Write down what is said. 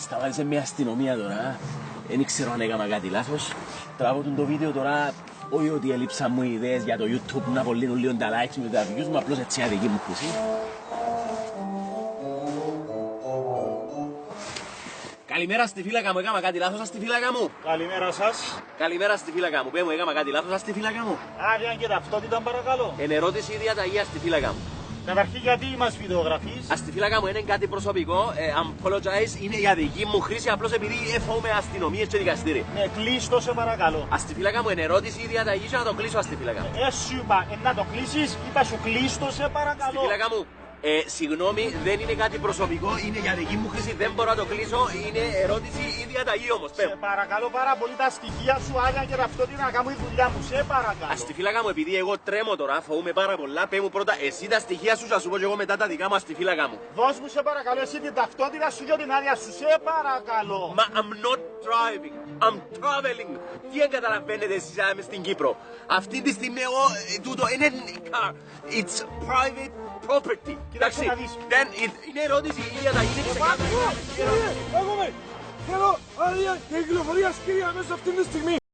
Σταμάτησε μια αστυνομία τώρα. Δεν ξέρω αν έκανα κάτι λάθος. Τραβώ το βίντεο τώρα. Όχι ότι έλειψαν μου ιδέες για το YouTube να απολύνουν λίγο τα likes με τα views μου, απλώς έτσι είναι δική μου χρήση. Καλημέρα στη φύλακα μου, έκανα κάτι λάθος στη φύλακα μου. Καλημέρα σας. Καλημέρα στη φύλακα μου, πέ μου, έκανα κάτι λάθος στη φύλακα μου. Άδεια και ταυτότητα παρακαλώ. Εν ερώτηση ή διαταγή στη φύλακα μου. Καταρχήν γιατί μας βιντεογραφείς. Στη φύλακα μου είναι κάτι προσωπικό, apologize, είναι για δική μου χρήση, απλώς επειδή φοβούμαι αστυνομίες και δικαστήρι. Ναι, κλείστο σε παρακαλώ. Στη φύλακα μου είναι ερώτηση ή διαταγή και να το κλείσω στη φύλακα μου. Σου είπα να το κλείσεις, είπα σου κλείστο σε παρακαλώ. Στη φύλακα μου. Συγγνώμη, δεν είναι κάτι προσωπικό, είναι για δική μου χρήση, δεν μπορώ να το κλείσω, είναι ερώτηση ή διαταγή όμως. Σε παρακαλώ πάρα πολύ τα στοιχεία σου, άδεια και ταυτότητα να κάνω η δουλειά μου, σε παρακαλώ. Στη φύλακα μου, επειδή εγώ τρέμω τώρα, φοβούμαι πάρα πολλά, πέ μου πρώτα εσύ τα στοιχεία σου, θα σου πω και εγώ μετά τα δικά μου στη φύλακα μου. Δώσ' μου σε παρακαλώ εσύ την ταυτότητα σου και την άδεια σου, σε παρακαλώ. Μα I'm not driving, I'm traveling. Τι δεν καταλαβαίνετε εσείς είμαι στην Κύπρο. Αυτή τη στιγμή εγώ, τούτο είναι car, it's private property. Κοίταξε να δεις. Δεν είναι ερώτηση η διαταγή, είναι ξεκάθαρη. Κύριε, εγώ θέλω άδεια για κυκλοφορία, κύριε, μέσα αυτή τη στιγμή.